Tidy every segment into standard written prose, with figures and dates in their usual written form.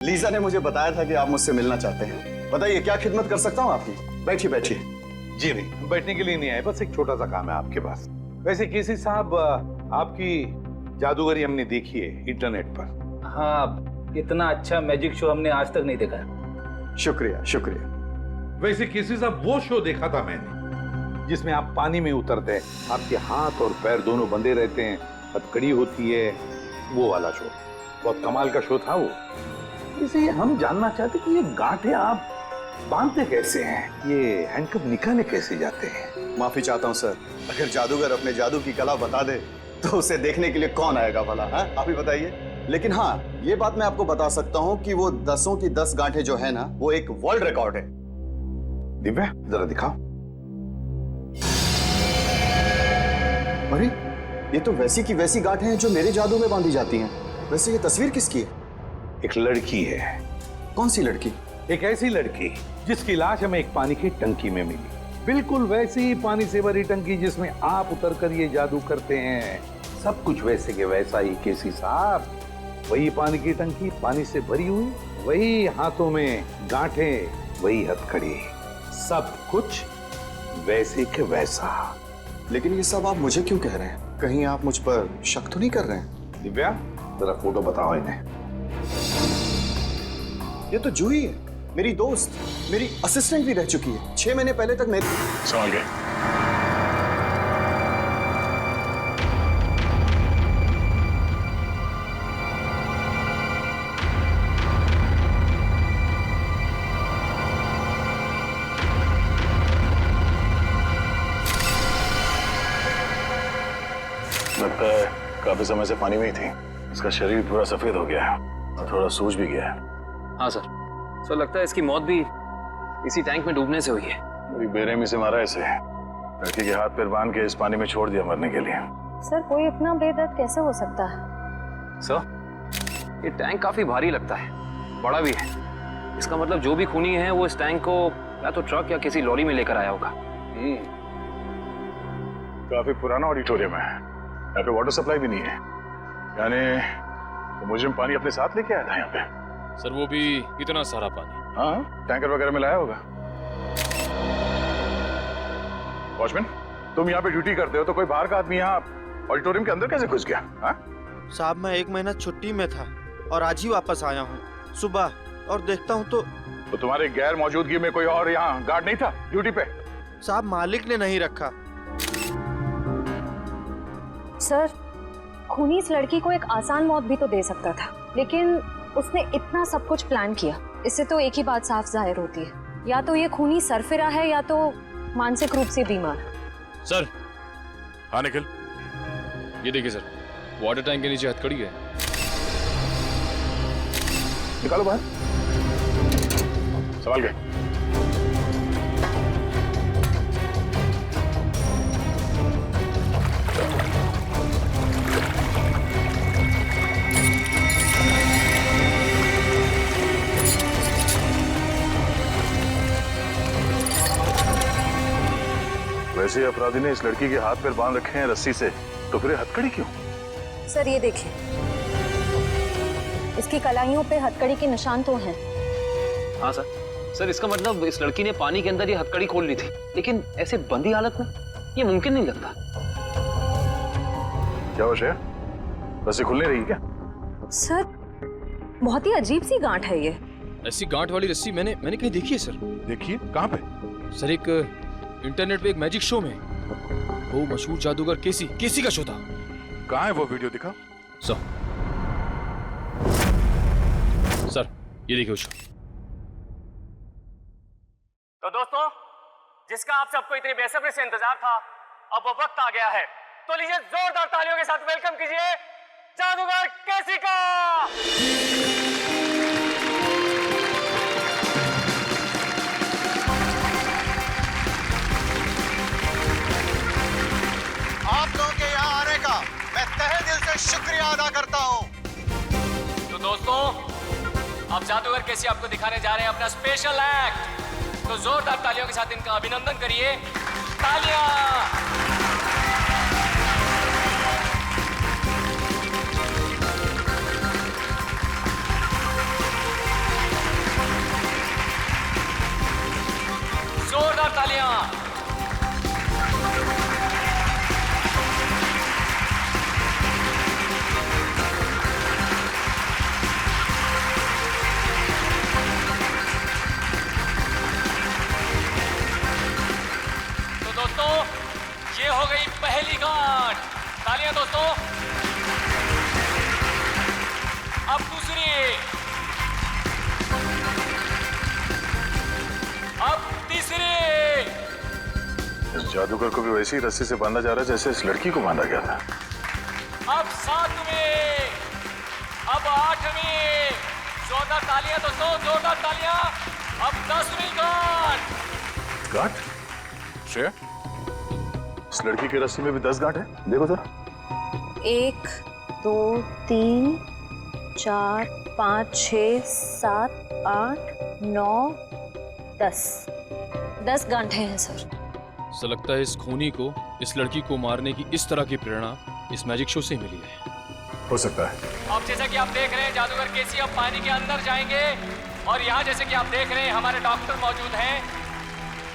Lisa ने मुझे बताया था कि आप मुझसे मिलना चाहते हैं। बताइए क्या खिदमत कर सकता हूँ आपकी। बैठिए बैठिए। जी नहीं, बैठने के लिए नहीं आए, बस एक छोटा सा काम है आपके पास। वैसे केसी साहब, आपकी जादूगरी हमने देखी है इंटरनेट पर। हाँ, इतना अच्छा मैजिक शो हमने आज तक नहीं देखा है। शुक्रिया शुक्रिया। वैसे केसी साहब, वो शो देखा था मैंने जिसमें आप पानी में उतरते हैं, आपके हाथ और पैर दोनों बंधे रहते हैं, हथकड़ी होती है, वो वाला शो बहुत कमाल का शो था वो। इसे हम जानना चाहते कि ये गांठें आप बांधते कैसे हैं, ये हैंडकफ निकाले कैसे जाते हैं? माफी चाहता हूँ सर, अगर जादूगर अपने जादू की कला बता दे तो उसे देखने के लिए कौन आएगा भला? आप ही बताइए। लेकिन हाँ, ये बात मैं आपको बता सकता हूँ कि वो 10 की 10 गांठें जो है ना, वो एक वर्ल्ड रिकॉर्ड है। दिव्या, जरा दिखाओ। अरे ये तो वैसी की वैसी गांठें हैं जो मेरे जादू में बांधी जाती हैं। वैसे ये तस्वीर किसकी है? एक लड़की है। कौन सी लड़की? एक ऐसी लड़की जिसकी लाश हमें एक पानी की टंकी में मिली, बिल्कुल वैसी ही पानी से भरी टंकी जिसमें आप उतरकर ये जादू करते हैं। सब कुछ वैसे के वैसा ही केसी साहब। वही पानी की टंकी पानी से भरी हुई, वही हाथों में गांठें, वही हथकड़ी, सब कुछ वैसे के वैसा। लेकिन ये सब आप मुझे क्यों कह रहे हैं? कहीं आप मुझ पर शक तो नहीं कर रहे हैं? दिव्या, जरा फोटो बताओ इन्हें। ये तो जूही है, मेरी दोस्त, मेरी असिस्टेंट भी रह चुकी है 6 महीने पहले तक मेरी। समझ गए। लगता है काफी समय से पानी में ही थी। इसका शरीर पूरा सफेद हो गया है और थोड़ा सूज भी गया है। हाँ सर, लगता है इसकी मौत भी इसी टैंक में डूबने से हुई है। बड़ी बेरहमी से मारा इसे। लड़की के हाथ पैर बांध के इस पानी में छोड़ दिया मरने के लिए। सर, कोई इतना बेदर्द कैसे हो सकता है? सर, ये टैंक काफी भारी लगता है, बड़ा भी है। इसका मतलब जो भी खूनी है वो इस टैंक को या तो ट्रक या किसी लॉरी में लेकर आया होगा। काफी पुराना ऑडिटोरियम है, यहाँ पे वाटर सप्लाई भी नहीं है। यानी तो मुजरिम पानी अपने साथ लेके आया था यहाँ पे। सर, वो भी इतना सारा पानी? हाँ, टैंकर वगैरह में लाया होगा। वॉचमैन, तुम यहाँ पे ड्यूटी करते हो तो कोई बाहर का आदमी यहाँ ऑडिटोरियम के अंदर कैसे घुस गया? हाँ साहब, मैं 1 महीना छुट्टी में था और आज ही वापस आया हूँ सुबह, और देखता हूँ तो तुम्हारे गैर मौजूदगी में कोई और यहाँ गार्ड नहीं था ड्यूटी पे? साहब, मालिक ने नहीं रखा। सर, खूनी इस लड़की को एक आसान मौत भी तो दे सकता था, लेकिन उसने इतना सब कुछ प्लान किया। इससे तो एक ही बात साफ जाहिर होती है, या तो ये खूनी सरफिरा है या तो मानसिक रूप से बीमार। सर, हाँ निखिल, ये देखिए सर, वाटर टैंक के नीचे हथकड़ी है। निकालो बाहर। संभाल के। वैसे अपराधी ने इस लड़की के हाथ पैर बांध रखे हैं रस्सी से, तो फिर हथकड़ी क्यों? सर, ये देखिए, इसकी कलाइयों पे हथकड़ी के निशान तो हैं। हाँ सर, इसका मतलब इस लड़की ने पानी के अंदर ये हथकड़ी खोल ली थी, लेकिन ऐसे बंदी हालत में ये मुमकिन नहीं लगता। क्या हो श्रेया, रस्सी खुल नहीं रही क्या? सर, बहुत ही अजीब सी गांठ है ये। ऐसी गांठ वाली रस्सी मैंने कहीं देखी है सर। देखिए, कहाँ पे? सर, एक इंटरनेट पे एक मैजिक शो में वो मशहूर जादूगर केसी का शो था। कहाँ है वो वीडियो? दिखा सर, ये देखिए शो। तो दोस्तों, जिसका आप सबको इतनी बेसब्री से इंतजार था, अब वो वक्त आ गया है। तो लीजिए जोरदार तालियों के साथ वेलकम कीजिए जादूगर केसी का। आप लोगों के यहाँ आने का मैं तहे दिल से शुक्रिया अदा करता हूँ। तो दोस्तों, अब जादूगर केसी आपको दिखाने जा रहे हैं अपना स्पेशल एक्ट। तो जोरदार तालियों के साथ इनका अभिनंदन करिए। तालियां। तालियां दोस्तों। अब दूसरी, अब तीसरी। इस जादूगर को भी वैसी रस्सी से बांधा जा रहा है जैसे इस लड़की को बांधा गया था। अब 7वीं, अब 8वीं। जोरदार तालियां दोस्तों, जोरदार तालियां। अब 10वीं गांठ। गांठ? श्रेया, इस लड़की की रस्सी में भी 10 गांठ है, देखो जरा। 1 2 3 4 5 6 7 8 9 10 10 गांठें हैं सर। ऐसा लगता है इस खूनी को इस लड़की को मारने की इस तरह की प्रेरणा इस मैजिक शो से मिली है। हो सकता है। अब जैसा कि आप देख रहे हैं जादूगर केसी अब पानी के अंदर जाएंगे और यहाँ जैसे कि आप देख रहे हैं हमारे डॉक्टर मौजूद हैं।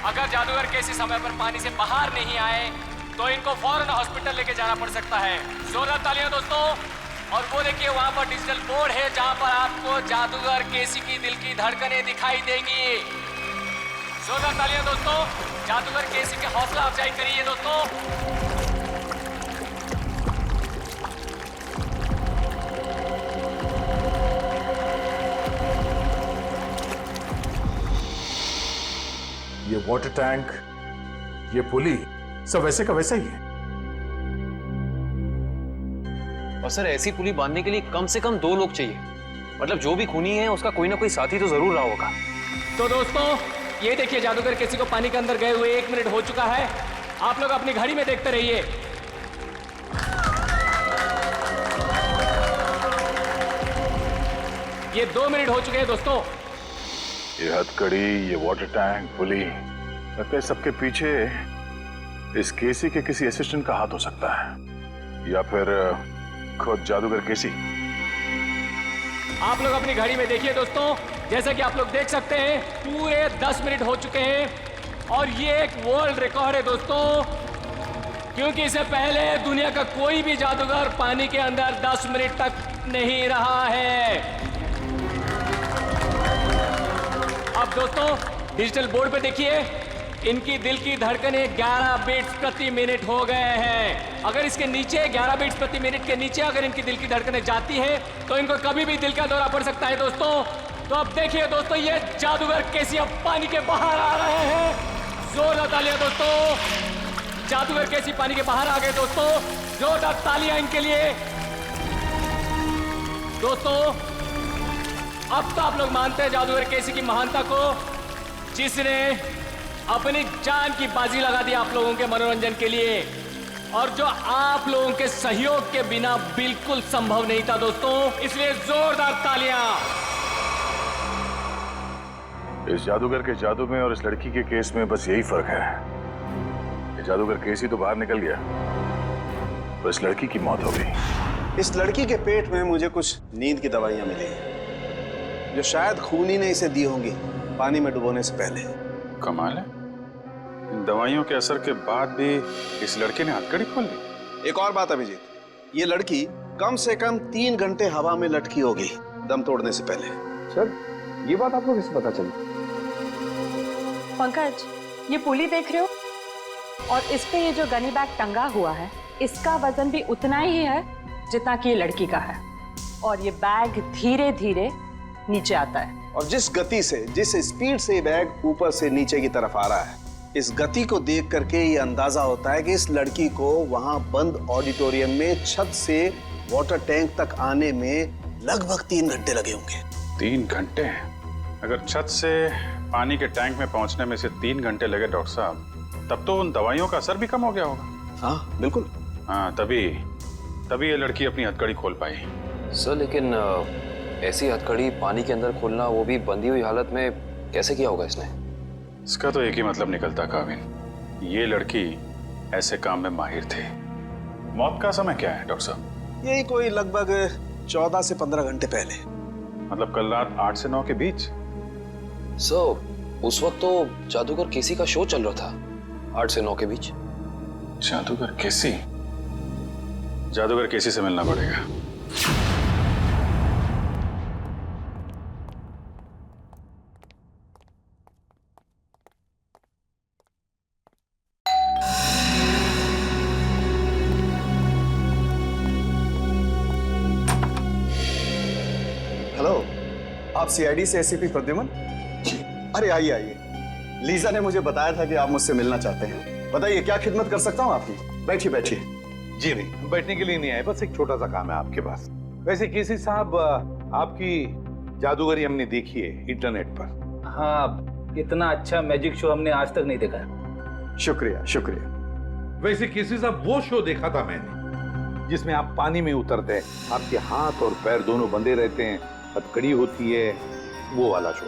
अगर जादूगर केसी समय पर पानी से बाहर नहीं आए तो इनको फौरन हॉस्पिटल लेके जाना पड़ सकता है। जोरदार तालियां दोस्तों। और वो देखिए वहाँ पर डिजिटल बोर्ड है जहाँ पर आपको जादूगर केसी की दिल की धड़कनें दिखाई देंगी। जोरदार तालियां दोस्तों। जादूगर केसी की हौसला अफजाई करिए दोस्तों। ये वाटर टैंक, ये पुली, सब वैसे का वैसा ही है। और सर ऐसी पुली बांधने के लिए कम से कम 2 लोग चाहिए। मतलब जो भी खूनी है उसका कोई ना कोई साथी तो जरूर रहा होगा। तो दोस्तों ये देखिए जादूगर केसी को पानी के अंदर गए हुए 1 मिनट हो चुका है। आप लोग अपनी घड़ी में देखते रहिए। ये 2 मिनट हो चुके हैं दोस्तों। ये हथकड़ी, ये वाटर टैंक, पुली, लगता है सबके पीछे इस केसी के किसी असिस्टेंट का हाथ हो सकता है या फिर खुद जादूगर केसी। आप लोग अपनी घड़ी में देखिए दोस्तों। जैसा कि आप लोग देख सकते हैं पूरे 10 मिनट हो चुके हैं और ये एक वर्ल्ड रिकॉर्ड है दोस्तों, क्योंकि इससे पहले दुनिया का कोई भी जादूगर पानी के अंदर 10 मिनट तक नहीं रहा है। अब दोस्तों डिजिटल बोर्ड पे देखिए इनकी दिल की धड़कनें 11 बीट्स प्रति मिनट हो गए हैं। अगर इसके नीचे 11 बीट्स प्रति मिनट के नीचे अगर इनकी दिल की धड़कनें जाती हैं तो इनको कभी भी दिल का दौरा पड़ सकता है दोस्तों। तो अब देखिए दोस्तों ये जादूगर केसी अब पानी के बाहर आ रहे हैं। जोरदार तालियां दोस्तों। जादूगर केसी पानी के बाहर आ गए दोस्तों। जोरदार तालियां इनके लिए दोस्तों। अब तो आप लोग मानते हैं जादूगर केसी की महानता को, जिसने अपनी जान की बाजी लगा दी आप लोगों के मनोरंजन के लिए और जो आप लोगों के सहयोग के बिना बिल्कुल संभव नहीं था दोस्तों। इसलिए जोरदार तालियां। इस जादूगर के जादू में और इस लड़की के केस में बस यही फर्क है। ये जादूगर केसी तो बाहर निकल गया पर इस लड़की की मौत हो गई। इस लड़की के पेट में मुझे कुछ नींद की दवाइयां मिली जो शायद खूनी ने इसे दी होंगी पानी में डुबोने से पहले। कमाल है, इन दवाइयों के असर के बाद भी इस लड़के ने हथकड़ी खोल ली। एक और बात अभिजीत, ये लड़की कम से कम 3 घंटे हवा में लटकी होगी दम तोड़ने से पहले। सर ये बात आपको किससे पता चली? पंकज ये पुली देख रहे हो और इस पे ये जो गनी बैग टंगा हुआ है इसका वजन भी उतना ही है जितना कि ये लड़की का है और ये बैग धीरे धीरे नीचे आता है। और जिस गति से, जिस स्पीड से बैग ऊपर से नीचे की तरफ आ रहा है, इस गति को देख करके ये अंदाजा होता है कि इस लड़की को वहां बंद ऑडिटोरियम में छत से वाटर टैंक तक आने में लगभग 3 घंटे लगे होंगे। 3 घंटे? अगर छत से पानी के टैंक में पहुंचने में से 3 घंटे लगे डॉक्टर साहब, तब तो उन दवाइयों का असर भी कम हो गया होगा। हाँ बिल्कुल। हाँ तभी ये लड़की अपनी हथकड़ी खोल पाई। सर लेकिन ऐसी हथकड़ी पानी के अंदर खोलना, वो भी बंधी हुई हालत में, कैसे किया होगा इसने? इसका तो एक ही मतलब निकलता काविन, ये लड़की ऐसे काम में माहिर थी। मौत का समय क्या है डॉक्टर साहब? यही कोई लगभग 14 से 15 घंटे पहले। मतलब कल रात 8 से 9 के बीच? सर उस वक्त तो जादूगर केसी का शो चल रहा था 8 से 9 के बीच। जादूगर केसी? जादूगर केसी से मिलना पड़ेगा। आप सीआईडी से एसीपी प्रद्युमन? अरे आइए आइए, लीजा ने मुझे बताया था कि आप मुझसे मिलना चाहते हैं। बताइए क्या खिदमत कर सकता हूँ आपकी? बैठिए बैठिए। जी नहीं, बैठने के लिए नहीं आए, बस एक छोटा सा काम है आपके पास। वैसे केसी साहब, आपकी जादूगरी हमने देखी है इंटरनेट पर। हाँ, इतना अच्छा मैजिक शो हमने आज तक नहीं देखा है। शुक्रिया शुक्रिया। वैसे केसी साहब, वो शो देखा था मैंने जिसमें आप पानी में उतरते हैं, आपके हाथ और पैर दोनों बंधे रहते हैं, हथकड़ी होती है, वो वाला शो।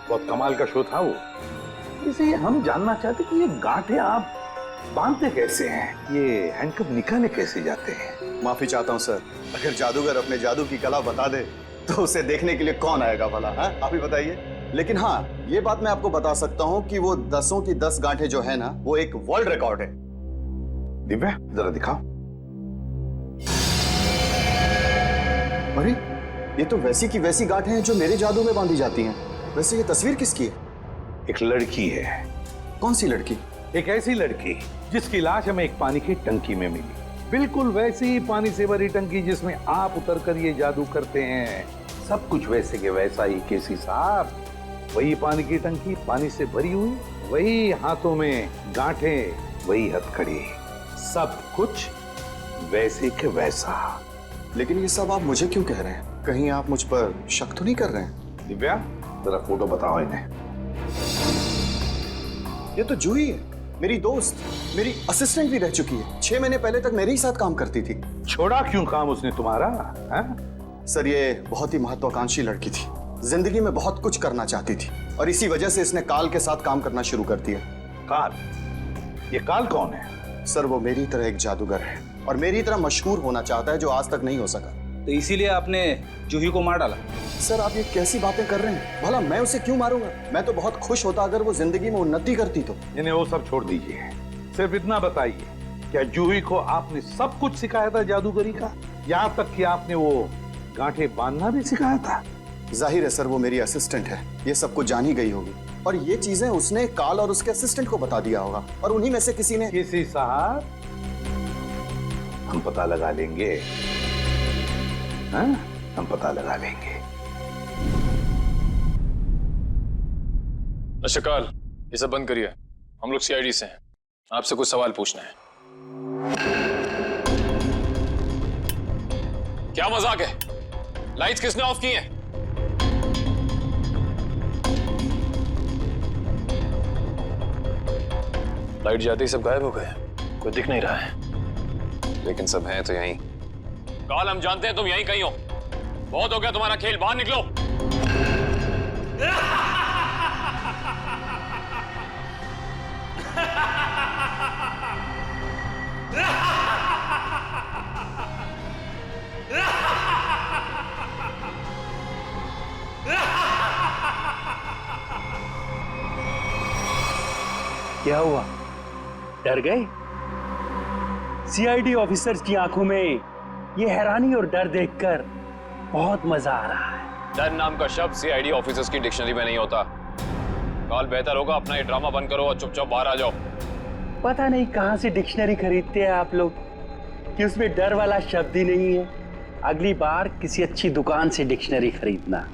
बहुत कमाल का शो था वो। इसे हम जानना चाहते कि ये गांठें आप बांधते कैसे हैं, ये हैंडकफ निकाले कैसे जाते हैं? माफी चाहता हूँ सर, अगर जादूगर अपने जादू की कला बता दे तो उसे देखने के लिए कौन आएगा भला? आप ही बताइए। लेकिन हाँ, ये बात मैं आपको बता सकता हूँ कि वो 10 की 10 गांठें जो है ना, वो एक वर्ल्ड रिकॉर्ड है। दिव्या, जरा दिखाओ। अरे ये तो वैसी की वैसी गांठें हैं जो मेरे जादू में बांधी जाती हैं। वैसे ये तस्वीर किसकी है? एक लड़की है। कौन सी लड़की? एक ऐसी लड़की जिसकी लाश हमें एक पानी की टंकी में मिली, बिल्कुल वैसी ही पानी से भरी टंकी जिसमें आप उतरकर ये जादू करते हैं। सब कुछ वैसे के वैसा ही केसी साहब। वही पानी की टंकी पानी से भरी हुई, वही हाथों में गांठें, वही हथकड़ी, सब कुछ वैसे के वैसा। लेकिन ये सब आप मुझे क्यों कह रहे हैं? कहीं आप मुझ पर शक तो नहीं कर रहे हैं? दिव्या, जरा फोटो बताओ इन्हें। ये तो जूही है, मेरी दोस्त, मेरी असिस्टेंट भी रह चुकी है। 6 महीने पहले तक मेरे ही साथ काम करती थी। छोड़ा क्यों काम उसने तुम्हारा? सर, ये बहुत ही महत्वाकांक्षी लड़की थी, जिंदगी में बहुत कुछ करना चाहती थी, और इसी वजह से इसने काल के साथ काम करना शुरू कर दिया। काल? ये काल कौन है? सर, वो मेरी तरह एक जादूगर है और मेरी तरह मशहूर होना चाहता है, जो आज तक नहीं हो सका। तो इसीलिए आपने जूही को मार डाला? सर, आप ये कैसी बातें कर रहे हैं? भला मैं उसे क्यों मारूंगा? मैं तो बहुत खुश होता अगर वो जिंदगी में उन्नति करती तो। इन्हें वो सब छोड़ दीजिए, सिर्फ इतना बताइए, क्या जूही को आपने सब कुछ सिखाया था जादूगरी का? यहाँ तक कि आपने वो गांठें बांधना भी सिखाया था? जाहिर है सर, वो मेरी असिस्टेंट है, ये सब कुछ जान ही गई होगी, और ये चीजें उसने काल और उसके असिस्टेंट को बता दिया होगा, और उन्हीं में से किसी ने। किसी साहब, हम पता लगा लेंगे। हाँ, हम पता लगा लेंगे। काल, ये सब बंद करिए, हम लोग सीआईडी से हैं, आपसे कुछ सवाल पूछना है। क्या मजाक है? लाइट्स किसने ऑफ की हैं? लाइट जाते ही सब गायब हो गए, कोई दिख नहीं रहा है। लेकिन सब हैं तो यहीं। काल, हम जानते हैं तुम यहीं कहीं हो। बहुत हो गया तुम्हारा खेल, बाहर निकलो। क्या हुआ? डर गए? सीआईडी ऑफिसर्स की आंखों में ये हैरानी और डर देखकर बहुत मजा आ रहा है। डर नाम का शब्द सीआईडी ऑफिसर्स की डिक्शनरी में नहीं होता। काल, बेहतर होगा अपना ये ड्रामा बंद करो और चुपचाप बाहर आ जाओ। पता नहीं कहां से डिक्शनरी खरीदते हैं आप लोग कि उसमें डर वाला शब्द ही नहीं है। अगली बार किसी अच्छी दुकान से डिक्शनरी खरीदना।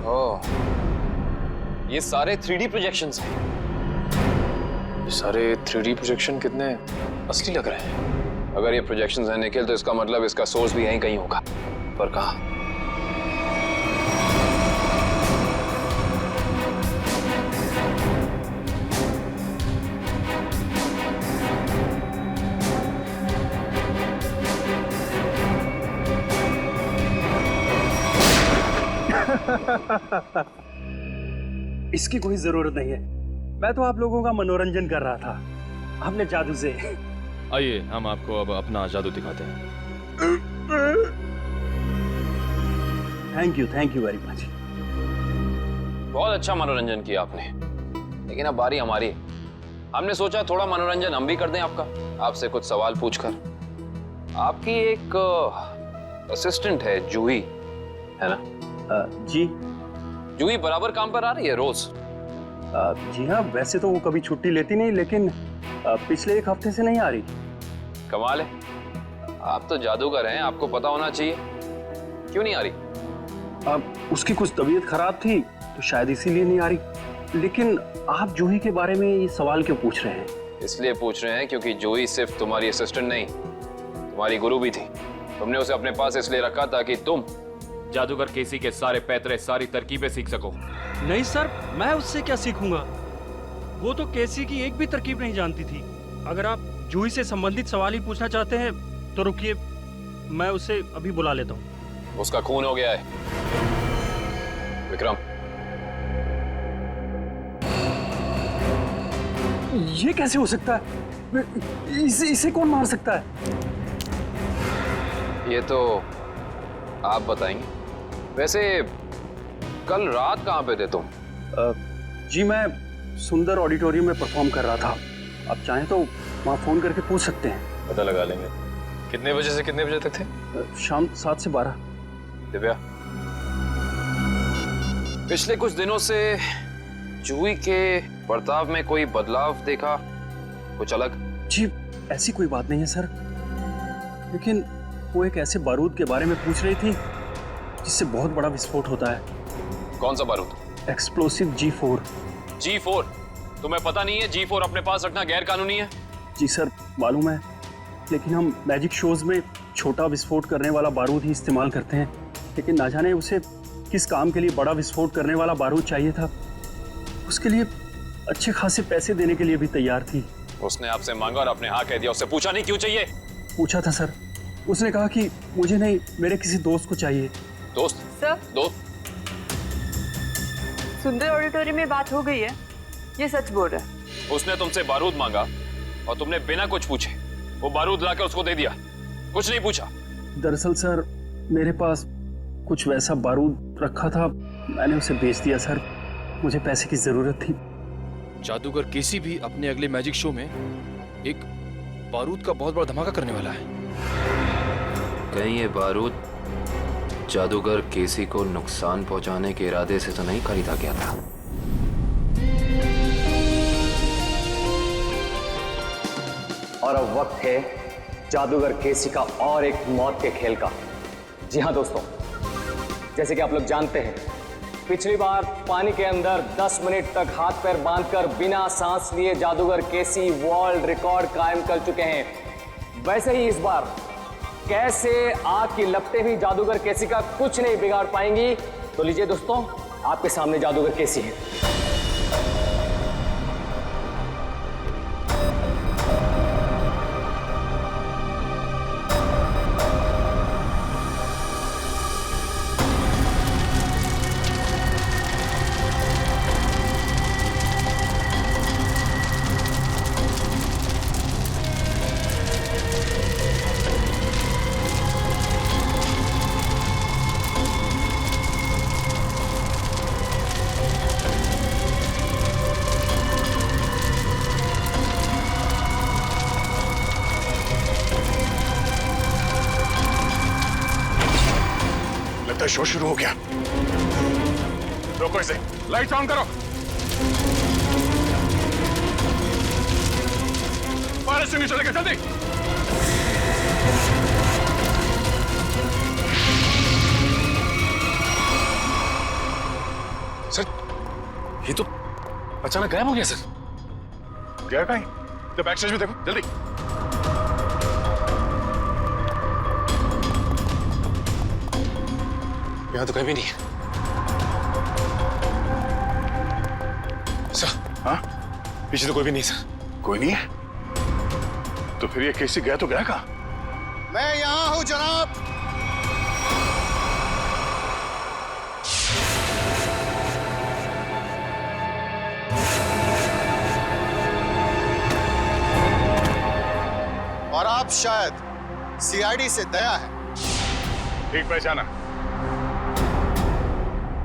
ओह, ये सारे 3D प्रोजेक्शंस हैं। ये सारे 3D प्रोजेक्शन कितने असली लग रहे हैं। अगर ये प्रोजेक्शंस हैं निखिल, तो इसका मतलब इसका सोर्स भी यहीं कहीं होगा। पर कहाँ? इसकी कोई जरूरत नहीं है, मैं तो आप लोगों का मनोरंजन कर रहा था अपने जादू से। आइए, हम आपको अब अपना जादू दिखाते हैं। Thank you very much. बहुत अच्छा मनोरंजन किया आपने, लेकिन अब बारी हमारी है। हमने सोचा थोड़ा मनोरंजन हम भी कर दें आपका, आपसे कुछ सवाल पूछकर। आपकी एक असिस्टेंट है जूही, है ना? जी। जूही बराबर काम पर आ रही है रोज? जी हाँ, वैसे तो वो कभी छुट्टी लेती नहीं, लेकिन पिछले 1 हफ्ते से नहीं आ रही। कमाल है, आप तो जादूगर हैं, आपको पता होना चाहिए। क्यों नहीं आ रही? उसकी कुछ तबीयत खराब थी तो शायद इसीलिए नहीं आ रही। लेकिन आप जूही के बारे में ये सवाल क्यों पूछ रहे हैं? इसलिए पूछ रहे हैं क्योंकि जूही सिर्फ तुम्हारी असिस्टेंट नहीं, तुम्हारी गुरु भी थी। तुमने उसे अपने पास इसलिए रखा ताकि तुम जादूगर केसी के सारे पैतरे, सारी तरकीबें सीख सको। नहीं सर, मैं उससे क्या सीखूंगा? वो तो केसी की एक भी तरकीब नहीं जानती थी। अगर आप जूही से संबंधित सवाल ही पूछना चाहते हैं तो रुकिए, मैं उसे अभी बुला लेता हूँ। उसका खून हो गया है। विक्रम, ये कैसे हो सकता है? इसे कौन मार सकता है? ये तो आप बताएंगे। वैसे कल रात कहाँ पे थे तुम? जी मैं सुंदर ऑडिटोरियम में परफॉर्म कर रहा था। आप चाहें तो वहाँ फोन करके पूछ सकते हैं। पता लगा लेंगे। कितने बजे से कितने बजे तक थे? शाम 7 से 12। दिव्या, पिछले कुछ दिनों से जूही के बर्ताव में कोई बदलाव देखा? कुछ अलग? जी ऐसी कोई बात नहीं है सर, लेकिन वो एक ऐसे बारूद के बारे में पूछ रही थी जिससे बहुत बड़ा विस्फोट होता है। कौन सा बारूद? Explosive G4। G4? तुम्हें पता नहीं है G4 अपने पास रखना गैर कानूनी है? जी सर मालूम है, लेकिन हम मैजिक शोज में छोटा विस्फोट करने वाला बारूद ही इस्तेमाल करते हैं। लेकिन ना जाने उसे किस काम के लिए बड़ा विस्फोट करने वाला बारूद चाहिए था। उसके लिए अच्छे खासे पैसे देने के लिए भी तैयार थी। उसने आपसे मांगा और आपने हाँ कह दिया। उससे पूछा नहीं क्यों चाहिए? पूछा था सर, उसने कहा कि मुझे नहीं, मेरे किसी दोस्त को चाहिए। दोस्त? सर, दोस्त? सुंदर ऑडिटोरियम में बात हो गई है, ये सच बोल रहा है। उसने तुमसे बारूद मांगा और तुमने बिना कुछ पूछे वो बारूद लाकर उसको दे दिया, कुछ नहीं पूछा। दरअसल सर मेरे पास कुछ वैसा बारूद रखा था, मैंने उसे बेच दिया सर। मुझे पैसे की जरूरत थी। जादूगर केसी भी अपने अगले मैजिक शो में एक बारूद का बहुत बड़ा धमाका करने वाला है। कहीं ये बारूद जादूगर केसी को नुकसान पहुंचाने के इरादे से तो नहीं खरीदा गया था? और अब वक्त है जादूगर केसी का और एक मौत के खेल का। जी हाँ दोस्तों, जैसे कि आप लोग जानते हैं, पिछली बार पानी के अंदर 10 मिनट तक हाथ पैर बांधकर बिना सांस लिए जादूगर केसी वर्ल्ड रिकॉर्ड कायम कर चुके हैं। वैसे ही इस बार कैसे आग की लपटें भी जादूगर केसी का कुछ नहीं बिगाड़ पाएंगी। तो लीजिए दोस्तों, आपके सामने जादूगर केसी है। शो शुरू हो गया। रोको इसे, लाइट्स ऑन करो। फायर एक्सटिंग्विशर लेकर जल्दी। सर, ये तो अचानक गायब हो गया सर। गया कहीं? तो बैक स्टेज में देखो जल्दी। यहाँ तो कहीं भी नहीं है सर। हाँ? पीछे तो कोई भी नहीं सर। कोई नहीं है? तो फिर ये केसी गया तो गया कहाँ? मैं यहां हूं जनाब। और आप शायद सीआईडी से दया है। ठीक पहचाना।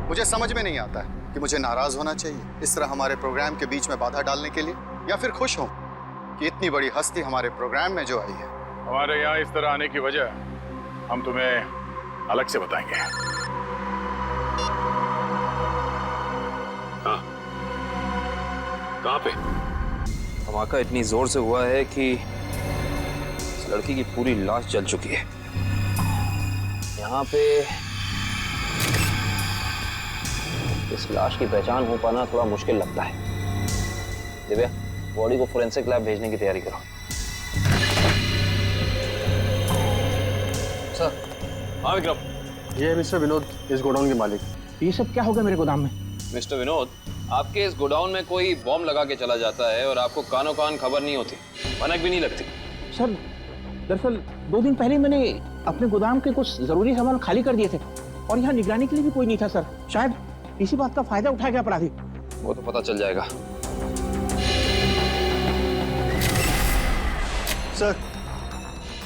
मुझे समझ में नहीं आता है कि मुझे नाराज होना चाहिए इस तरह हमारे प्रोग्राम के बीच में बाधा डालने के लिए, या फिर खुश हूं कि इतनी बड़ी हस्ती हमारे प्रोग्राम में जो आई है। हमारे यहाँ इस तरह आने की वजह हम तुम्हें अलग से बताएंगे। कहाँ पे? धमाका इतनी जोर से हुआ है कि इस लड़की की पूरी लाश जल चुकी है। यहाँ पे इस लाश की पहचान हो पाना थोड़ा मुश्किल लगता है। दिव्या, बॉडी को फोरेंसिक लैब भेजने की तैयारी करो। सर। हाँ विक्रम। ये है मिस्टर विनोद, इस गोडाउन के मालिक। ये सब क्या होगा मेरे गोदाम में? मिस्टर विनोद, आपके इस गोडाउन में कोई बॉम्ब लगा के चला जाता है और आपको कानों कान खबर नहीं होती, भनक भी नहीं लगती। सर, दरअसल 2 दिन पहले मैंने अपने गोदाम के कुछ जरूरी सामान खाली कर दिए थे और यहाँ निगरानी के लिए भी कोई नहीं था सर। शायद इसी बात का फायदा उठा गया अपराधी। वो तो पता चल जाएगा। सर।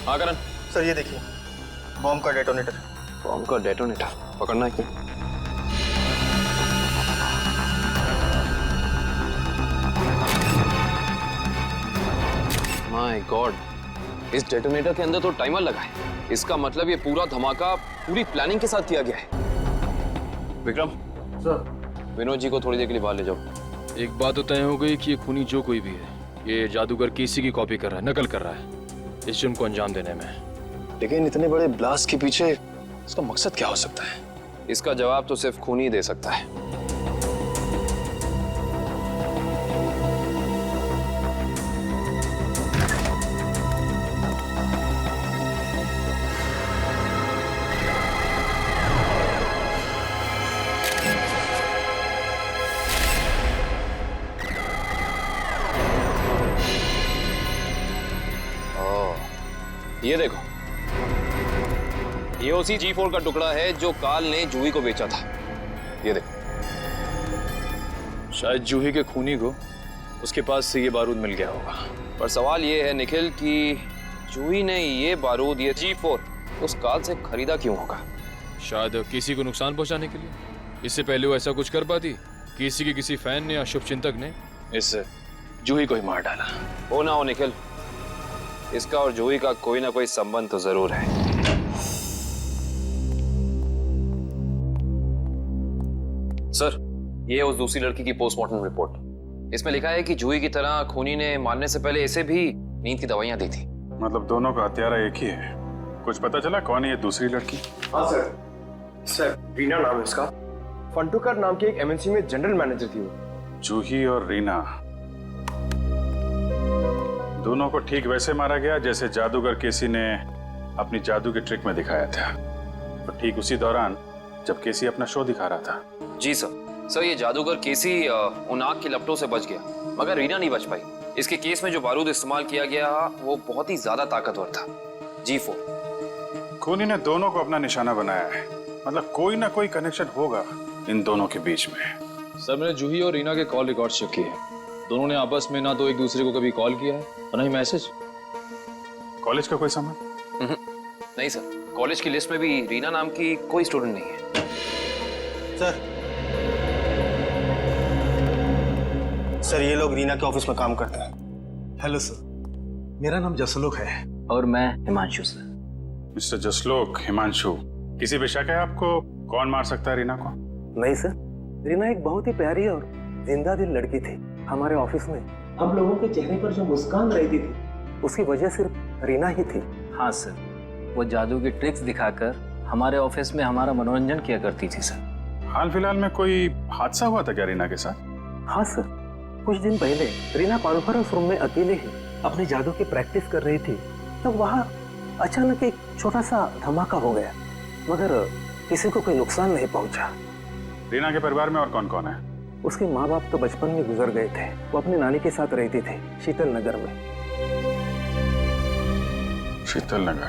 हाँ करण। सर ये देखिए, बॉम्ब का डेटोनेटर। बॉम्ब का डेटोनेटर पकड़ना है क्या? माय गॉड, इस डेटोनेटर के अंदर तो टाइमर लगा है। इसका मतलब ये पूरा धमाका पूरी प्लानिंग के साथ किया गया है। विक्रम सर, विनोद जी को थोड़ी देर के लिए बाहर ले जाओ। एक बात तो तय हो गई कि ये खूनी जो कोई भी है, ये जादूगर केसी की कॉपी कर रहा है, नकल कर रहा है इस जुर्म को अंजाम देने में। लेकिन इतने बड़े ब्लास्ट के पीछे इसका मकसद क्या हो सकता है? इसका जवाब तो सिर्फ खूनी ही दे सकता है। ये देखो, ये उसी G4 का टुकड़ा है जो काल ने जूही को बेचा था। ये देखो। शायद जूही के खूनी को उसके पास से ये बारूद मिल गया होगा। पर सवाल ये है निखिल कि जूही ने ये बारूद, ये G4 उस काल से खरीदा क्यों होगा? शायद किसी को नुकसान पहुंचाने के लिए। इससे पहले वो ऐसा कुछ कर पाती? किसी के किसी फैन ने या शुभचिंतक ने इस जूही को ही मार डाला। हो ना हो निखिल, इसका और जूही का कोई ना कोई संबंध तो जरूर है। सर, ये है उस दूसरी लड़की की पोस्टमार्टम रिपोर्ट। इसमें लिखा है कि जूही की तरह खूनी ने मारने से पहले इसे भी नींद की दवाइयां दी थी। मतलब दोनों का हत्यारा एक ही है। कुछ पता चला कौन है ये दूसरी लड़की? हाँ सर। सर, रीना नाम है इसका। फंटूकर नाम की एक एमएनसी में जनरल मैनेजर थी वो। जूही और रीना दोनों को ठीक वैसे मारा गया जैसे जादूगर केसी ने अपनी जादू के ट्रिक में दिखाया था। तो ठीक उसी दौरान जब केसी अपना शो दिखा रहा था। जी सर, ये जादूगर केसी उन आग की लपटों से बच गया, मगर रीना नहीं बच पाई। इसके केस में जो बारूद इस्तेमाल किया गया वो बहुत ही ज्यादा ताकतवर था, G4। खूनी ने दोनों को अपना निशाना बनाया है। मतलब कोई ना कोई कनेक्शन होगा इन दोनों के बीच में। सर, मैंने जूही और रीना के कॉल रिकॉर्ड चेक किए। दोनों ने आपस में ना तो एक दूसरे को कभी कॉल किया है और ना ही मैसेज। कॉलेज का कोई सामान? नहीं सर, कॉलेज की लिस्ट में भी रीना नाम की कोई स्टूडेंट नहीं है। सर, ये लोग रीना के ऑफिस में काम करते हैं। हेलो सर, मेरा नाम जसलोक है। और मैं हिमांशु सर। मिस्टर जसलोक, हिमांशु, किसी पे शक है आपको? कौन मार सकता है रीना को? नहीं सर, रीना एक बहुत ही प्यारी और जिंदा दिल लड़की थी। हमारे ऑफिस में हम लोगों के चेहरे पर जो मुस्कान रहती थी उसकी वजह सिर्फ रीना ही थी। हाँ सर, वो जादू की ट्रिक्स दिखाकर हमारे ऑफिस में हमारा मनोरंजन किया करती थी सर। हाल फिलहाल में कोई हादसा हुआ था क्या रीना के साथ? हाँ सर, कुछ दिन पहले रीना कॉन्फ्रेंस रूम में अकेले ही अपने जादू की प्रैक्टिस कर रही थी, तब वहाँ अचानक एक छोटा सा धमाका हो गया, मगर किसी को कोई नुकसान नहीं पहुंचा। रीना के परिवार में और कौन कौन है? उसके माँ बाप तो बचपन में गुजर गए थे। वो अपनी नानी के साथ रहती थी शीतल नगर में। शीतल नगर?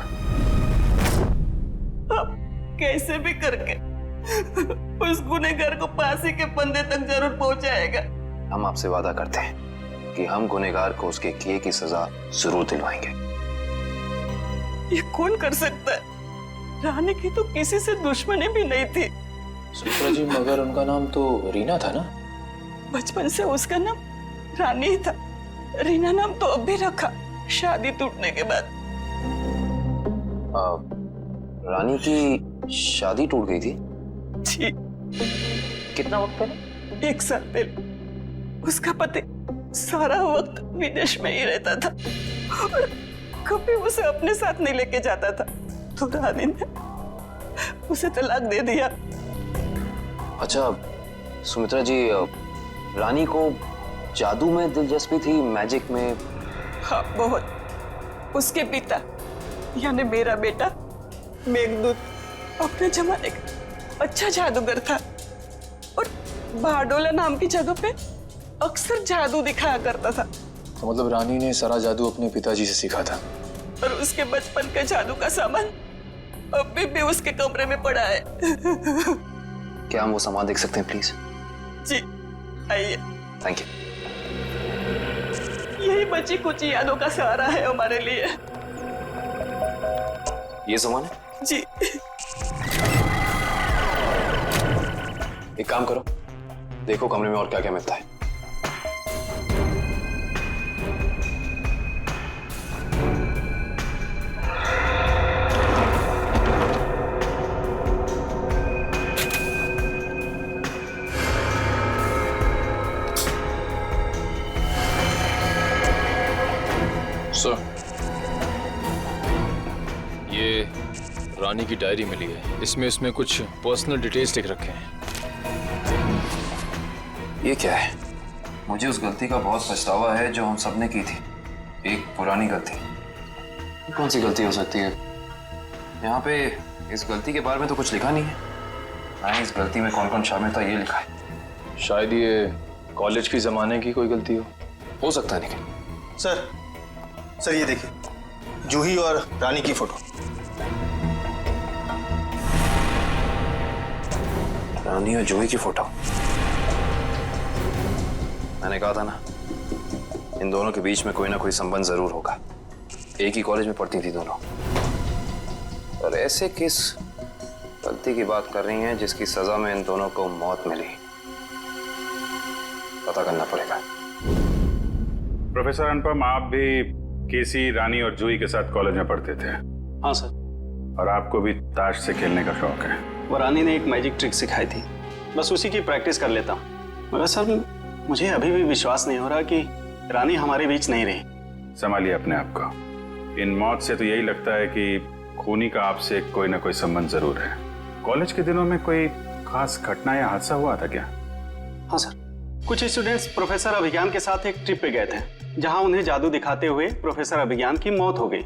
अब कैसे भी करके उस गुनहगार को फांसी के फंदे तक जरूर पहुंचाएगा। हम आपसे वादा करते हैं कि हम गुनहगार को उसके किए की सजा जरूर दिलवाएंगे। ये कौन कर सकता है? रानी की तो किसी से दुश्मनी भी नहीं थी। सुमित्रा जी, मगर उनका नाम तो रीना था ना? बचपन से उसका नाम रानी ही था। रीना नाम तो अब भी रखा, शादी टूटने के बाद। रानी की शादी टूट गई थी? जी। कितना वक्त पहले? 1 साल पहले उसका पति सारा वक्त विदेश में ही रहता था और कभी उसे अपने साथ नहीं लेके जाता था, तो रानी ने उसे तलाक दे दिया। अच्छा सुमित्रा जी, रानी को जादू में दिलचस्पी थी, मैजिक में? हाँ बहुत। उसके पिता यानी मेरा बेटा मेघदूत अपने जमाने का अच्छा जादूगर था और बारडोला नाम की जगह पे अक्सर जादू दिखाया करता था। तो मतलब रानी ने सारा जादू अपने पिताजी से सीखा था। और उसके बचपन का जादू का सामान अभी भी उसके कमरे में पड़ा है। क्या हम वो सामान देख सकते हैं प्लीज? जी आइए। Thank you. यही बची कुछ यादों का सहारा है हमारे लिए। ये सामान है? जी। एक काम करो, देखो कमरे में और क्या क्या मिलता है। सर, ये रानी की डायरी मिली है, इसमें कुछ पर्सनल डिटेल्स लिख रखे हैं। ये क्या है? मुझे उस गलती का बहुत पछतावा है जो हम सबने की थी, एक पुरानी गलती। कौन सी गलती हो सकती है? यहाँ पे इस गलती के बारे में तो कुछ लिखा नहीं है, ना ही इस गलती में कौन कौन शामिल था ये लिखा है। शायद ये कॉलेज की जमाने की कोई गलती हो सकता है। निखिल सर ये देखिए, जूही और रानी की फोटो। रानी और जूही की फोटो? मैंने कहा था ना, इन दोनों के बीच में कोई ना कोई संबंध जरूर होगा। एक ही कॉलेज में पढ़ती थी दोनों, और ऐसे किस गलती की बात कर रही हैं जिसकी सजा में इन दोनों को मौत मिली? पता करना पड़ेगा। प्रोफेसर अनुपम, आप भी केसी, रानी और जूही के साथ कॉलेज में पढ़ते थे? हाँ सर। और आपको भी ताश से खेलने का शौक है? वो रानी ने एक मैजिक ट्रिक सिखाई थी, बस उसी की प्रैक्टिस कर लेता हूँ। मगर सर मुझे अभी भी विश्वास नहीं हो रहा कि रानी हमारे बीच नहीं रही। संभालिए अपने आप को। इन मौत से तो यही लगता है कि खूनी का आपसे कोई ना कोई संबंध जरूर है। कॉलेज के दिनों में कोई खास घटना या हादसा हुआ था क्या? हाँ सर, कुछ स्टूडेंट्स प्रोफेसर अभिज्ञान के साथ एक ट्रिप पे गए थे, जहां उन्हें जादू दिखाते हुए प्रोफेसर अभिज्ञान की मौत हो गई।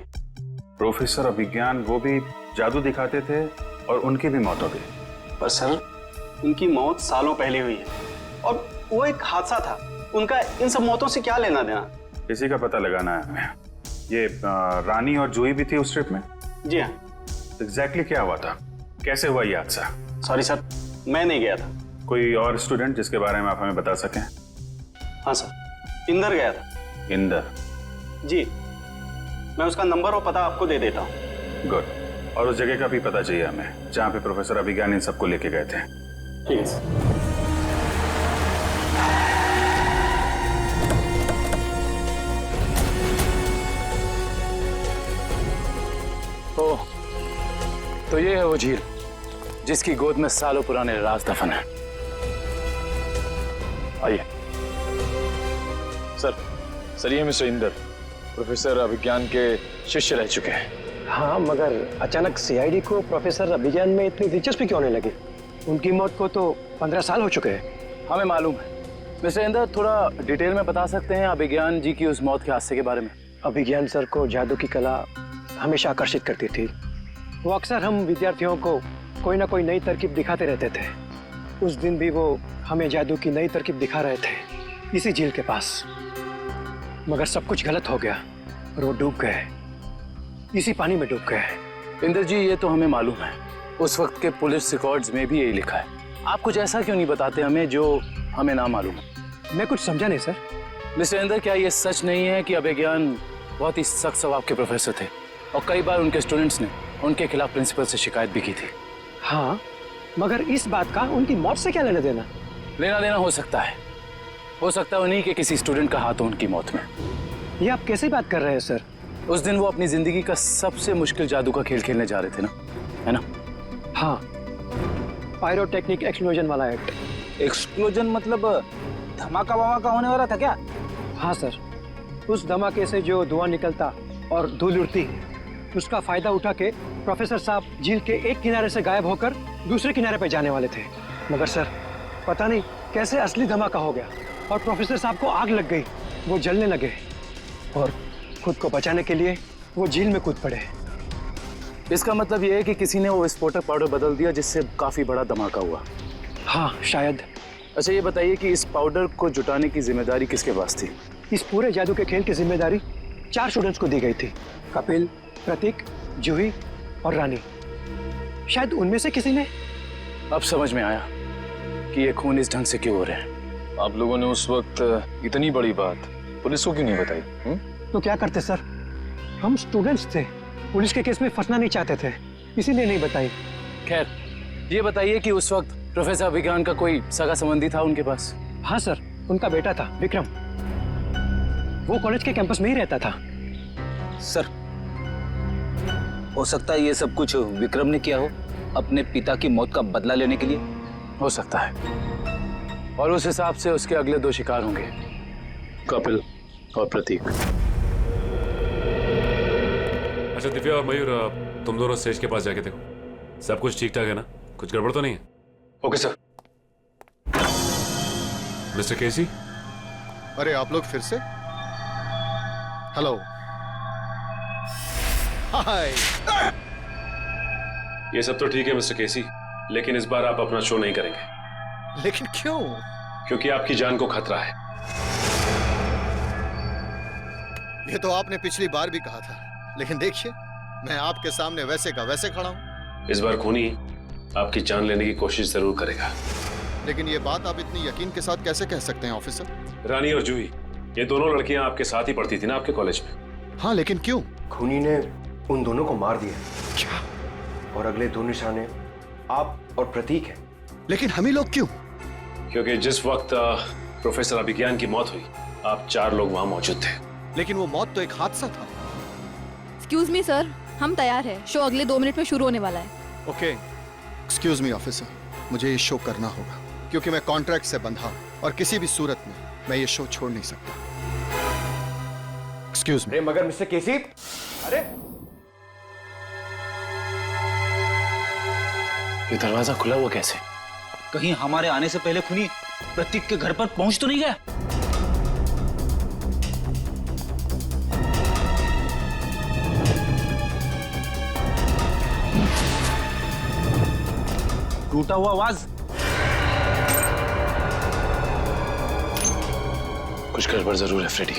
प्रोफेसर अभिज्ञान वो भी जादू दिखाते थे और उनकी भी मौत हो गई? पर सर उनकी मौत सालों पहले हुई है और वो एक हादसा था, उनका इन सब मौतों से क्या लेना देना? इसी का पता लगाना है हमें। ये रानी और जूही भी थी उस ट्रिप में? जी हाँ। एग्जैक्टली क्या हुआ था, कैसे हुआ ये हादसा? सॉरी सर, मैं नहीं गया था। कोई और स्टूडेंट जिसके बारे में आप हमें बता सकें? हाँ सर, इंदर गया था। इंदर? जी, मैं उसका नंबर और पता आपको दे देता हूँ। गुड। और उस जगह का भी पता चाहिए हमें जहाँ पे प्रोफेसर अभिज्ञान इन सबको लेके गए थे। ठीक है सर। ओह, तो ये है वो झील जिसकी गोद में सालों पुराने राज दफन है। आइए। सर ये मिस्टर इंदर प्रोफेसर अभिज्ञान के शिष्य रह चुके हैं। हाँ, मगर अचानक सीआईडी को प्रोफेसर अभिज्ञान में इतनी दिलचस्पी क्यों नहीं लगी? उनकी मौत को तो 15 साल हो चुके हैं। हमें मालूम है। मिस्टर इंदर, थोड़ा डिटेल में बता सकते हैं अभिज्ञान जी की उस मौत के हादसे के बारे में? अभिज्ञान सर को जादू की कला हमेशा आकर्षित करती थी। वो अक्सर हम विद्यार्थियों को कोई ना कोई नई तरकीब दिखाते रहते थे। उस दिन भी वो हमें जादू की नई तरकीब दिखा रहे थे इसी झील के पास। मगर सब कुछ गलत हो गया और वो डूब गए, इसी पानी में डूब गए। इंदर जी, ये तो हमें मालूम है, उस वक्त के पुलिस रिकॉर्ड्स में भी यही लिखा है। आप कुछ ऐसा क्यों नहीं बताते हमें जो हमें ना मालूम है? मैं कुछ समझा नहीं सर। मिस्टर इंदर, क्या ये सच नहीं है कि अभिज्ञान बहुत ही सख्त स्वभाव के प्रोफेसर थे और कई बार उनके स्टूडेंट्स ने उनके खिलाफ प्रिंसिपल से शिकायत भी की थी? हाँ, मगर इस बात का उनकी मौत से क्या लेना देना? लेना देना हो सकता है उन्हीं के किसी स्टूडेंट का हाथ हो उनकी मौत में। ये आप कैसे बात कर रहे हैं सर? उस दिन वो अपनी जिंदगी का सबसे मुश्किल जादू का खेल खेलने जा रहे थे ना, है ना? हाँ, पायरोटेक्निक एक्सप्लोजन वाला एक्ट। एक्सप्लोजन मतलब धमाका वमाका होने वाला था क्या? हाँ सर, उस धमाके से जो धुआं निकलता और धूल उड़ती है, उसका फायदा उठा के प्रोफेसर साहब झील के एक किनारे से गायब होकर दूसरे किनारे पे जाने वाले थे। मगर सर, पता नहीं कैसे असली धमाका हो गया और प्रोफेसर साहब को आग लग गई। वो जलने लगे और खुद को बचाने के लिए वो झील में कूद पड़े। इसका मतलब ये है कि किसी ने वो विस्फोटक पाउडर बदल दिया जिससे काफी बड़ा धमाका हुआ। हाँ शायद। अच्छा ये बताइए कि इस पाउडर को जुटाने की जिम्मेदारी किसके पास थी? इस पूरे जादू के खेल की जिम्मेदारी 4 स्टूडेंट्स को दी गई थी, कपिल, प्रतीक, जूही और रानी। शायद उनमें से किसी ने। अब समझ में आया कि ये खून इस ढंग से क्यों हो रहे हैं। आप लोगों ने उस वक्त इतनी बड़ी बात पुलिस को क्यों नहीं बताई? तो क्या करते सर, हम स्टूडेंट्स थे, पुलिस के केस में फंसना नहीं चाहते थे, इसीलिए नहीं बताई। खैर ये बताइए कि उस वक्त प्रोफेसर अभिज्ञान का कोई सगा संबंधी था उनके पास? हाँ सर, उनका बेटा था विक्रम, वो कॉलेज के कैंपस में ही रहता था। सर, हो सकता है ये सब कुछ विक्रम ने किया हो अपने पिता की मौत का बदला लेने के लिए। हो सकता है, और उस हिसाब से उसके अगले 2 शिकार होंगे, कपिल और प्रतीक। अच्छा दिव्या और मयूर, तुम दोनों स्टेज के पास जाके देखो सब कुछ ठीक ठाक है ना, कुछ गड़बड़ तो नहीं है? Okay sir. मिस्टर केसी। अरे आप लोग फिर से? हेलो, हाय। ये सब तो ठीक है मिस्टर केसी, लेकिन इस बार आप अपना शो नहीं करेंगे। लेकिन क्यों? क्योंकि आपकी जान को खतरा है। ये तो आपने पिछली बार भी कहा था, लेकिन देखिए मैं आपके सामने वैसे का वैसे खड़ा हूं। इस बार खूनी आपकी जान लेने की कोशिश जरूर करेगा। लेकिन ये बात आप इतनी यकीन के साथ कैसे कह सकते हैं ऑफिसर? रानी और जूही, ये दोनों लड़कियां आपके साथ ही पढ़ती थी ना आपके कॉलेज में? हाँ, लेकिन क्यों? खूनी ने उन दोनों को मार दिया। क्या? और अगले 2 निशाने आप और प्रतीक हैं। लेकिन हम ही लोग क्यों? क्योंकि जिस वक्त प्रोफेसर अभिज्ञान की मौत हुई, आप 4 लोग वहां मौजूद थे। लेकिन वो मौत तो एक हादसा था। एक्सक्यूज मी सर, हम तैयार हैं। शो अगले 2 मिनट में शुरू होने वाला है। ओके, एक्सक्यूज मी ऑफिसर, मुझे ये शो करना होगा क्योंकि मैं कॉन्ट्रैक्ट से बंधा हूं और किसी भी सूरत में मैं ये शो छोड़ नहीं सकता। Excuse me. मगर मिस्टर केसी, अरे ये दरवाजा खुला हुआ कैसे? कहीं हमारे आने से पहले खूनी प्रतीक के घर पर पहुंच तो नहीं गया? टूटा हुआ आवाज। कुछ गड़बड़ जरूर है फ्रेडी,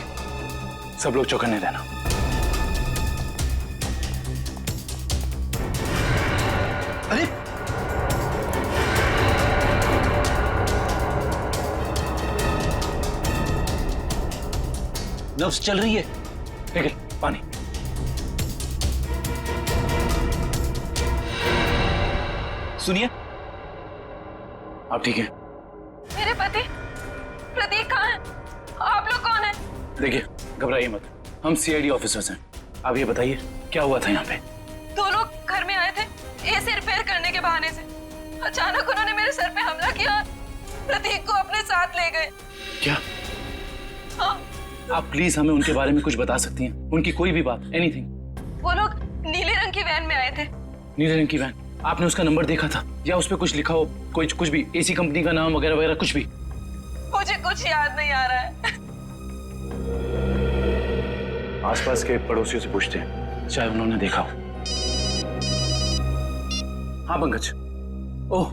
सब लोग चौकन्ने रहना। अरे नर्व्स चल रही है। लेकिन पानी। सुनिए, आप ठीक हैं? मेरे पति प्रतीक कहाँ है? आप लोग कौन हैं? देखिए घबराइए मत, हम सीआईडी ऑफिसर्स हैं। आप ये बताइए क्या हुआ था यहाँ पे? 2 लोग घर में आए थे एसी रिपेयर करने के बहाने से। अचानक उन्होंने मेरे सर पे हमला किया, प्रतीक को अपने साथ ले गए। क्या? हाँ। आप प्लीज हमें उनके बारे में कुछ बता सकती हैं? उनकी कोई भी बात, एनीथिंग। वो लोग नीले रंग की वैन में आए थे। नीले रंग की वैन? आपने उसका नंबर देखा था या उस पर कुछ लिखा हो, कुछ भी, एसी कंपनी का नाम वगैरह वगैरह कुछ भी? मुझे कुछ याद नहीं आ रहा है। आसपास के पड़ोसियों से पूछते हैं, चाहे उन्होंने देखा हो। हाँ Pankaj. Oh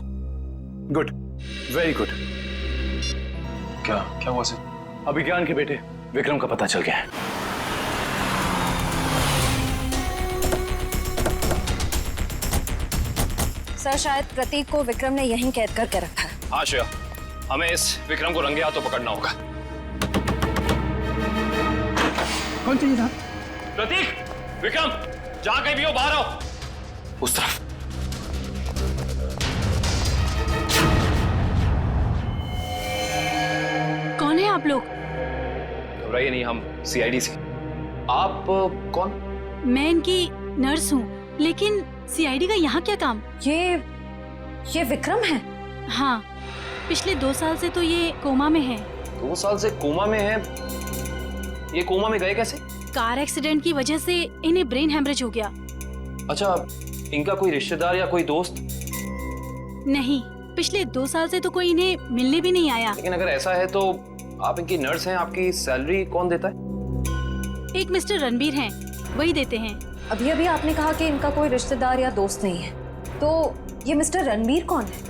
good, very good. क्या हुआ सर? अभिज्ञान के बेटे विक्रम का पता चल गया है। सर, शायद प्रतीक को विक्रम ने यहीं कैद करके रखा है। हाँ श्रेया, हमें इस विक्रम को रंगे हाथों पकड़ना होगा। कौन चाहिए साहब? प्रतीक, विक्रम, जहां कहीं भी हो बाहर आओ। उस तरफ। कौन है आप लोग? घबराइए नहीं, हम सीआईडी से। आप कौन? मैं इनकी नर्स हूँ, लेकिन सीआईडी का यहाँ क्या काम? ये विक्रम है? हाँ, पिछले 2 साल से तो ये कोमा में है। 2 साल से कोमा में है? ये कोमा में गए कैसे? कार एक्सीडेंट की वजह से इन्हें ब्रेन हेमरेज हो गया। अच्छा, इनका कोई रिश्तेदार या कोई दोस्त? नहीं, पिछले 2 साल से तो कोई इन्हें मिलने भी नहीं आया। लेकिन अगर ऐसा है तो आप इनकी नर्स हैं, आपकी सैलरी कौन देता है? एक मिस्टर रणबीर हैं, वही देते हैं। अभी अभी आपने कहा कि इनका कोई रिश्तेदार या दोस्त नहीं है, तो ये मिस्टर रणबीर कौन है?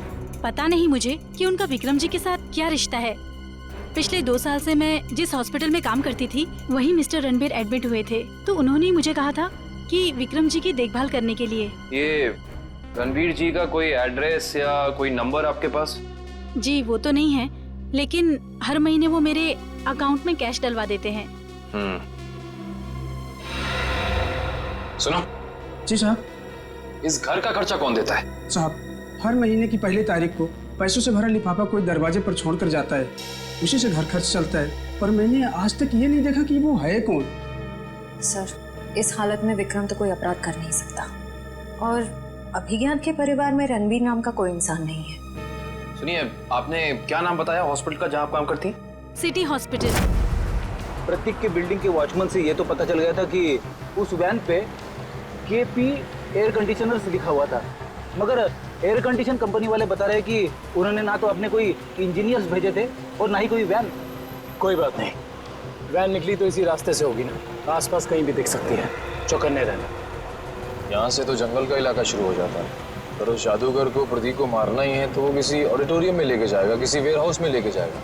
पता नहीं मुझे कि उनका विक्रम जी के साथ क्या रिश्ता है। पिछले 2 साल से मैं जिस हॉस्पिटल में काम करती थी वहीं मिस्टर रणबीर एडमिट हुए थे, तो उन्होंने मुझे कहा था कि विक्रम जी की देखभाल करने के लिए। ये रणबीर जी का कोई एड्रेस या कोई नंबर आपके पास? जी वो तो नहीं है, लेकिन हर महीने वो मेरे अकाउंट में कैश डलवा देते हैं। सुनो जी साहब। इस घर का खर्चा कौन देता है? साहब, हर महीने की पहली तारीख को पैसों से भरा लिफाफा कोई दरवाजे पर छोड़ कर जाता है, उसी से घर खर्च चलता है। पर मैंने आज तक ये नहीं देखा कि वो है कौन। सर, इस हालत में विक्रम तो कोई अपराध कर नहीं सकता, और अभिज्ञान के परिवार में रणबीर नाम का कोई इंसान नहीं है। सुनिए, आपने क्या नाम बताया हॉस्पिटल का जहाँ आप काम करती? City hospital. प्रतीक के बिल्डिंग के वॉचमैन से ये तो पता चल गया था कि उस वैन पे केपी एयर कंडीशनर्स लिखा हुआ था, मगर एयर कंडीशन कंपनी वाले बता रहे कि उन्होंने ना तो अपने कोई इंजीनियर्स भेजे थे और ना ही कोई वैन। कोई बात नहीं, वैन निकली तो इसी रास्ते से होगी ना, आसपास कहीं भी दिख सकती है, चौकन्ने रहना। यहाँ से तो जंगल का इलाका शुरू हो जाता है। अगर उस जादूगर को प्रतीक को मारना ही है तो वो किसी ऑडिटोरियम में लेके जाएगा, किसी वेयर हाउस में लेके जाएगा,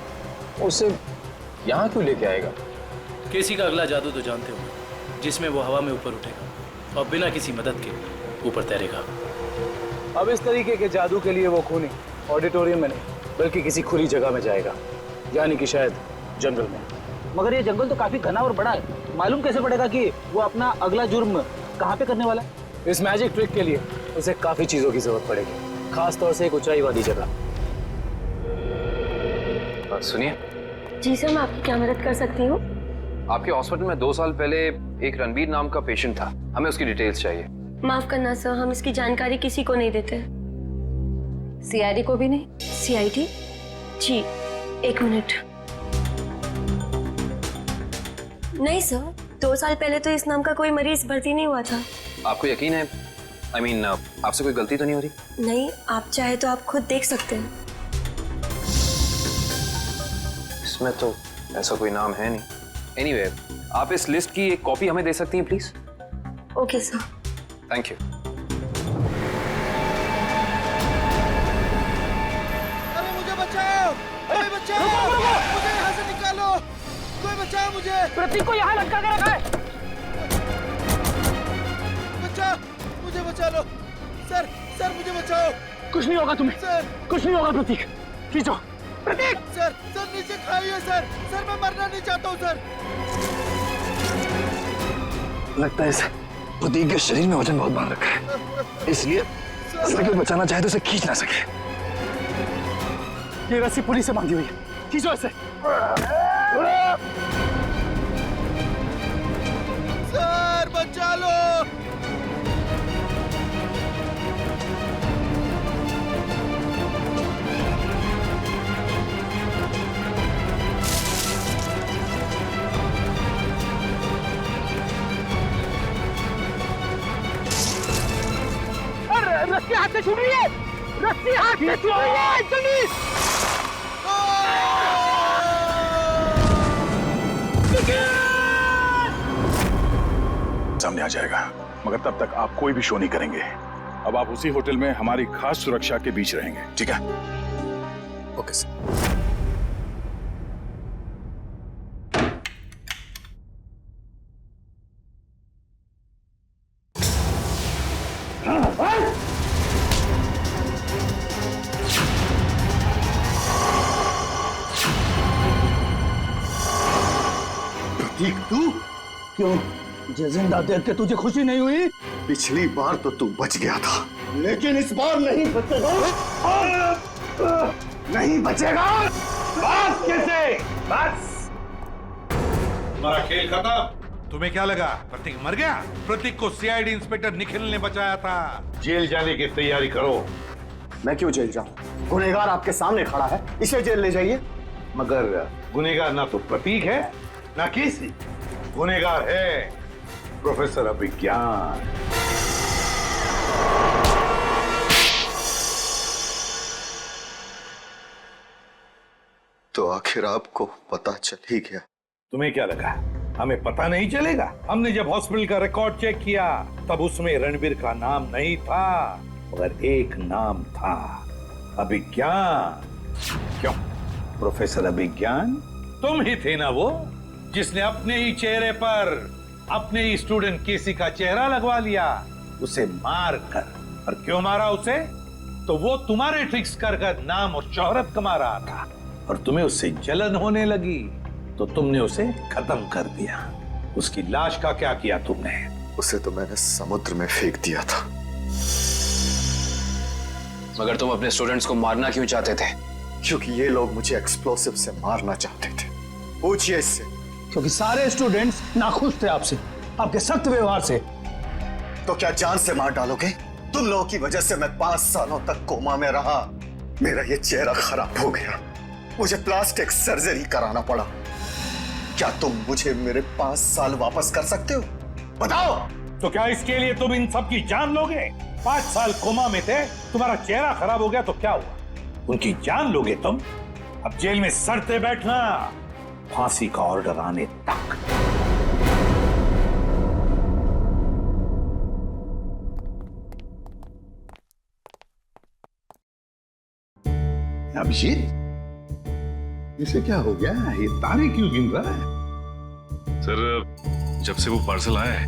उससे यहाँ क्यों लेके आएगा? केसी का अगला जादू तो जानते हो, जिसमें वो हवा में ऊपर उठेगा और बिना किसी मदद के ऊपर तैरेगा। अब इस तरीके के जादू के लिए वो खूनी ऑडिटोरियम में नहीं बल्कि किसी खुली जगह में जाएगा, यानी कि शायद जंगल में। मगर ये जंगल तो काफी घना और बड़ा है, मालूम कैसे पड़ेगा कि वो अपना अगला जुर्म कहाँ पे करने वाला है? इस मैजिक ट्रिक के लिए उसे काफी चीजों की जरूरत पड़ेगी, खास तौर से एक ऊंचाई वाली जगह। सुनिए जी सर, मैं आपकी क्या मदद कर सकती हूँ? आपके हॉस्पिटल में 2 साल पहले एक रणबीर नाम का पेशेंट था, हमें उसकी डिटेल्स चाहिए। माफ करना सर, हम इसकी जानकारी किसी को नहीं देते। सीआईडी को भी नहीं? सीआईडी? जी, 1 मिनट। नहीं सर, 2 साल पहले तो इस नाम का कोई मरीज भर्ती नहीं हुआ था। आपको यकीन है? I mean, आपसे कोई गलती तो नहीं हो रही? नहीं, आप चाहे तो आप खुद देख सकते हैं। इसमें तो ऐसा कोई नाम है नहीं। Anyway, आप इस लिस्ट की एक कॉपी हमें दे सकती हैं please? Okay sir. Thank you. अरे मुझे बचाओ! कोई बचाओ! मुझे यहाँ से निकालो! कोई बचाओ मुझे! प्रतीक को यहाँ लटका के रखा है। बचाओ! मुझे बचा लो! सर, सर मुझे बचाओ! कुछ नहीं होगा तुम्हें। सर! कुछ नहीं होगा प्रतीक। खींचो। प्रतीक! सर, सर नीचे खाइए सर! सर मैं मरना नहीं चाहता हूँ सर! लगता है इसे प्रतीक के शरीर में वजन बहुत बांध रखा है, इसलिए अगर कोई बचाना चाहे तो इसे खींच ना सके। ये रस्सी पुलिस से बांधी हुई है, खींचो इसे। सर बचा लो! रस्सी हाथ से छूट रही है, रस्सी हाथ से छूट रही है, जल्दी! सामने आ जाएगा, मगर तब तक आप कोई भी शो नहीं करेंगे। अब आप उसी होटल में हमारी खास सुरक्षा के बीच रहेंगे, ठीक है? Okay sir. प्रतीक, तू क्यों? जिंदा देख के तुझे खुशी नहीं हुई? पिछली बार तो तू बच गया था, लेकिन इस बार नहीं बचेगा। नहीं बचेगा। बस कैसे? बस तुम्हारा खेल खत्म। तुम्हें क्या लगा प्रतीक मर गया? प्रतीक को सीआईडी इंस्पेक्टर निखिल ने बचाया था। जेल जाने की तैयारी करो। मैं क्यों जेल जाऊं? गुनहगार आपके सामने खड़ा है, इसे जेल ले जाइए। मगर गुनहगार ना तो प्रतीक है ना केसी। गुनहगार है प्रोफेसर अभिज्ञान। तो आखिर आपको पता चल ही गया। तुम्हें क्या लगा हमें पता नहीं चलेगा? हमने जब हॉस्पिटल का रिकॉर्ड चेक किया तब उसमें रणबीर का नाम नहीं था, मगर एक नाम था, अभिज्ञान। क्यों प्रोफेसर अभिज्ञान? तुम ही थे ना वो जिसने अपने ही चेहरे पर अपने ही स्टूडेंट केसी का चेहरा लगवा लिया, उसे मार कर। और क्यों मारा उसे? तो वो तुम्हारे ट्रिक्स कर नाम और शोहरत कमा रहा था और तुम्हें उससे जलन होने लगी तो तुमने उसे खत्म कर दिया। उसकी लाश का क्या किया तुमने? उसे तो मैंने समुद्र में फेंक दिया था। मगर तुम अपने स्टूडेंट्स को मारना क्यों चाहते थे? क्योंकि ये लोग मुझे एक्सप्लोसिव से मारना चाहते थे। पूछिए इससे। क्योंकि सारे स्टूडेंट्स नाखुश थे आपसे, आपके सख्त व्यवहार से। तो क्या जान से मार डालोगे? तुम लोगों की वजह से मैं 5 सालों तक कोमा में रहा। मेरा ये चेहरा खराब हो गया, मुझे प्लास्टिक सर्जरी कराना पड़ा। क्या तुम मुझे मेरे 5 साल वापस कर सकते हो? बताओ। तो क्या इसके लिए तुम इन सब की जान लोगे? 5 साल कोमा में थे, तुम्हारा चेहरा खराब हो गया तो क्या हुआ? उनकी जान लोगे तुम? अब जेल में सड़ते बैठना, फांसी का ऑर्डर आने तक। अभिषेक, इसे क्या हो गया? ये तारे क्यों गिन रहा है? सर, जब से वो पार्सल आया है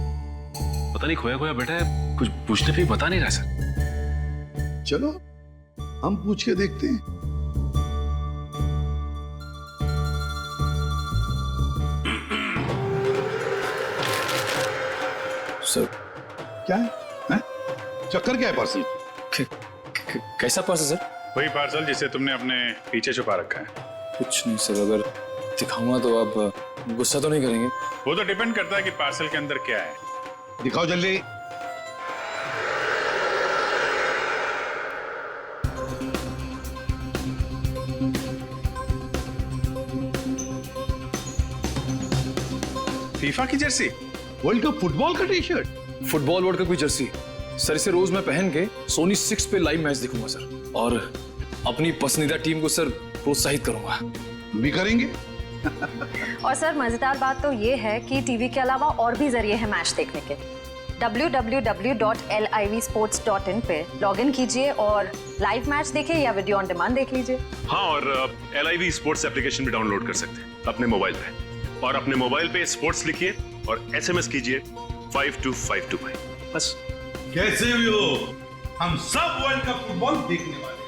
पता नहीं खोया खोया बैठा है, कुछ पूछने पे बता नहीं रहा सर। चलो हम पूछ के देखते हैं। सर क्या है? चक्कर क्या है पार्सल? कैसा पार्सल सर? वही पार्सल जिसे तुमने अपने पीछे छुपा रखा है। कुछ नहीं सर, अगर दिखाऊंगा तो आप गुस्सा तो नहीं करेंगे? वो तो डिपेंड करता है कि पार्सल के अंदर क्या है। दिखाओ जल्दी। फीफा की जर्सी, वर्ल्ड कप फुटबॉल का T shirt. Football world cup की जर्सी सर, इसे रोज मैं पहन के सोनी 6 पे लाइव मैच देखूंगा सर, और अपनी पसंदीदा टीम को सर प्रोत्साहित करूंगा। भी करेंगे। और सर मजेदार बात तो ये है कि टीवी के अलावा और भी जरिए हैं मैच देखने के। www.livsports.in पे लॉगिन कीजिए और लाइव मैच देखें या वीडियो ऑन डिमांड देख लीजिए। हाँ, और LIV स्पोर्ट्स एप्लीकेशन भी डाउनलोड कर सकते हैं अपने मोबाइल पे, और अपने मोबाइल पे स्पोर्ट्स लिखिए और SMS कीजिए 52525। बस। कैसे भी हो, हम सब वर्ल्ड कप फुटबॉल देखने वाले हैं।